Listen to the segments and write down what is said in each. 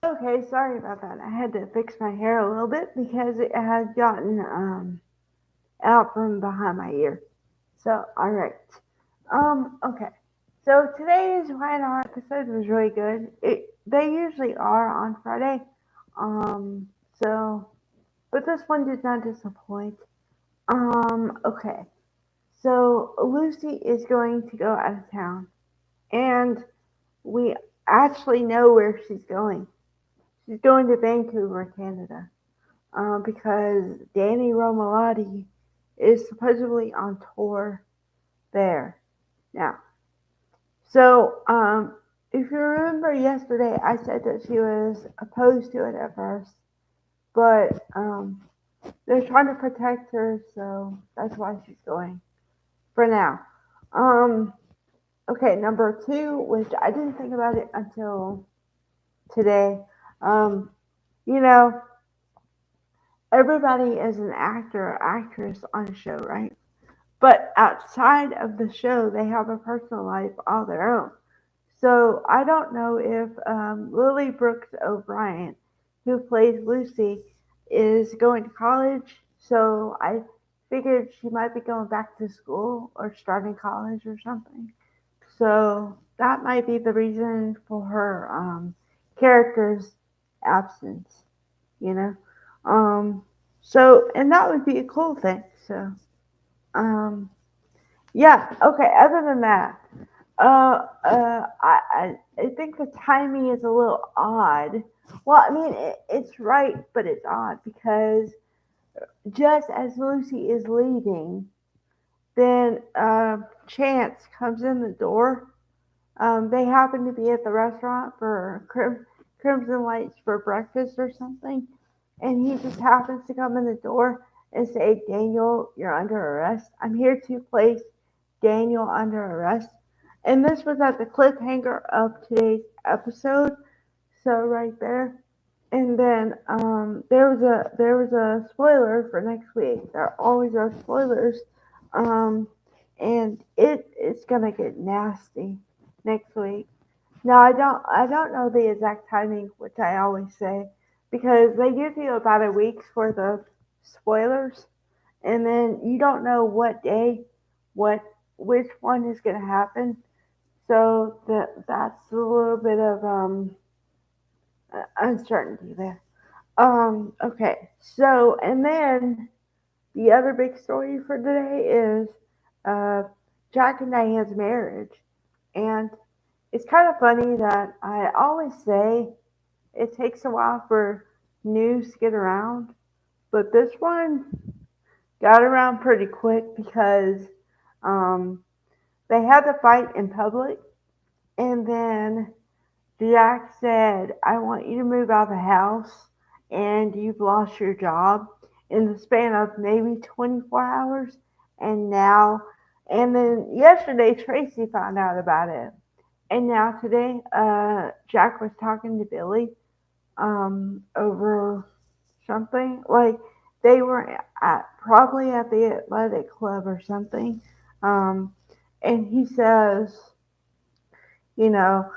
Okay, sorry about that. I had to fix my hair a little bit because it had gotten out from behind my ear. So, all right. Okay. So today's YNR episode was really good. They usually are on Friday. Um, so, but this one did not disappoint. Okay. So Lucy is going to go out of town, and we actually know where she's going. She's going to Vancouver, Canada, because Danny Romalotti is supposedly on tour there now. So, if you remember yesterday, I said that she was opposed to it at first, but they're trying to protect her, so that's why she's going for now. Um, okay, number two, which I didn't think about it until today. Um, you know, everybody is an actor or actress on a show, right? But outside of the show, they have a personal life all their own. So I don't know if Lily Brooks O'Brien, who plays Lucy, is going to college. So I figured she might be going back to school or starting college or something. So that might be the reason for her character's absence, you know. Um, and that would be a cool thing. So, um, yeah, okay. Other than that, I think the timing is a little odd. Well, I mean, it's right, but it's odd because just as Lucy is leaving, then Chance comes in the door. They happen to be at the restaurant for Crimson Lights for breakfast or something, and he just happens to come in the door and say, "Daniel, you're under arrest. I'm here to place Daniel under arrest." And this was at the cliffhanger of today's episode, so right there. And then there was a spoiler for next week. There always are spoilers, um, and it's gonna get nasty next week. Now I don't know the exact timing, which I always say, because they give you about a week for the spoilers, and then you don't know what day, what which one is gonna happen. So that's a little bit of uncertainty there. Okay. So, and then the other big story for today is uh, Jack and Diane's marriage. And it's kind of funny that I always say it takes a while for news to get around, but this one got around pretty quick because um, they had the fight in public, and then Jack said, "I want you to move out of the house, and you've lost your job," in the span of maybe 24 hours. And now, and then yesterday, Tracy found out about it. And now today, Jack was talking to Billy over something. Like they were probably at the athletic club or something. Um, and he says, you know,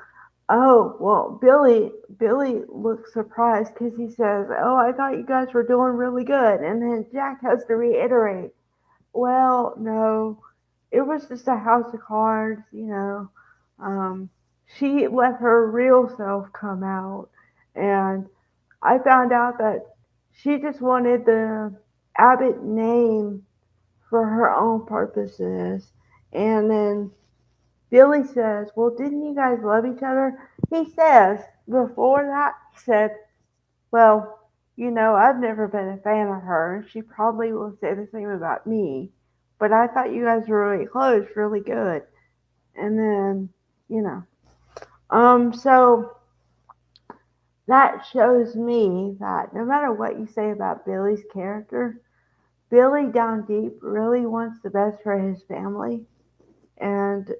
"Oh, well, Billy looks surprised because he says, 'Oh, I thought you guys were doing really good.'" And then Jack has to reiterate, "Well, no, it was just a house of cards, you know. Um, she let her real self come out, and I found out that she just wanted the Abbott name for her own purposes." And then Billy says, "Well, didn't you guys love each other?" He says, before that, he said, "Well, I've never been a fan of her, and she probably will say the same about me. But I thought you guys were really close, really good." And then, you know, so that shows me that no matter what you say about Billy's character, Billy down deep really wants the best for his family, and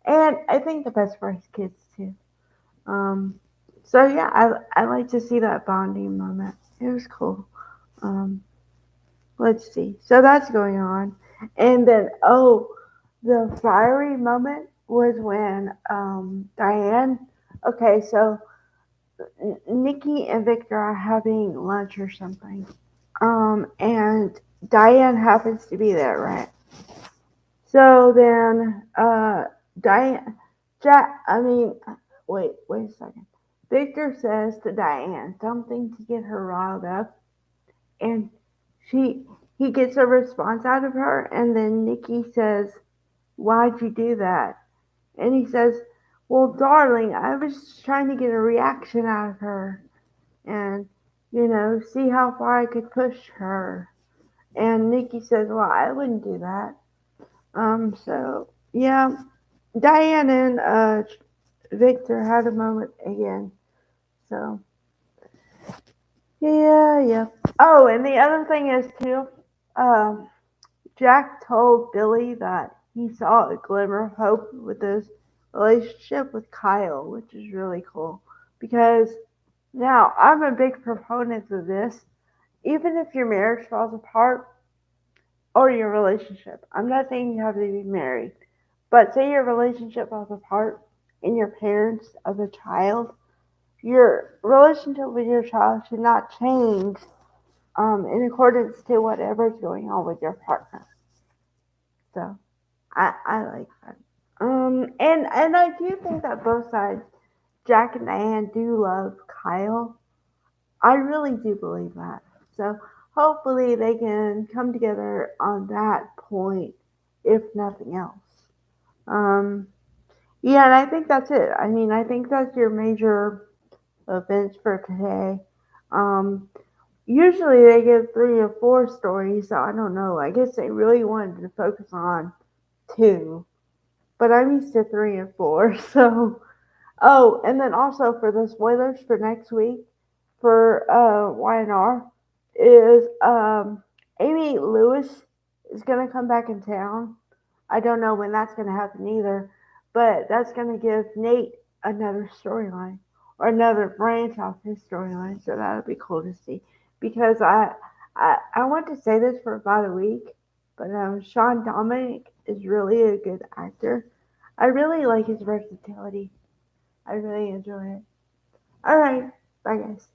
and I think the best for his kids too. Um, so yeah, I like to see that bonding moment. It was cool. Um, let's see. So that's going on, and then the fiery moment was when Diane. Okay, so Nikki and Victor are having lunch or something. And Diane happens to be there, right? So then, Diane, I mean, wait a second. Victor says to Diane something to get her riled up, and she he gets a response out of her, and then Nikki says, "Why'd you do that?" And he says, "Well, darling, I was trying to get a reaction out of her, and see how far I could push her." And Nikki says, "Well, I wouldn't do that." So yeah, Diane and Victor had a moment again. So yeah. Oh, and the other thing is too, um, Jack told Billy that he saw a glimmer of hope with his relationship with Kyle, which is really cool. Because now I'm a big proponent of this. Even if your marriage falls apart or your relationship, I'm not saying you have to be married, but say your relationship falls apart and your parents of a child, your relationship with your child should not change in accordance to whatever's going on with your partner. So I like that. And I do think that both sides, Jack and Diane, do love Kyle. I really do believe that. So hopefully they can come together on that point, if nothing else. Um, yeah, and I think that's it. I mean, I think that's your major events for today. Um, Usually they give 3 or 4 stories, so I don't know. I guess they really wanted to focus on two, but I'm used to 3 and 4. So, oh, and then also for the spoilers for next week for YNR is Amy Lewis is gonna come back in town. I don't know when that's gonna happen either, but that's gonna give Nate another storyline or another branch off his storyline. So that'll be cool to see because I want to say this for about a week, but Sean Dominic is really a good actor. I really like his versatility. I really enjoy it. All right, bye guys.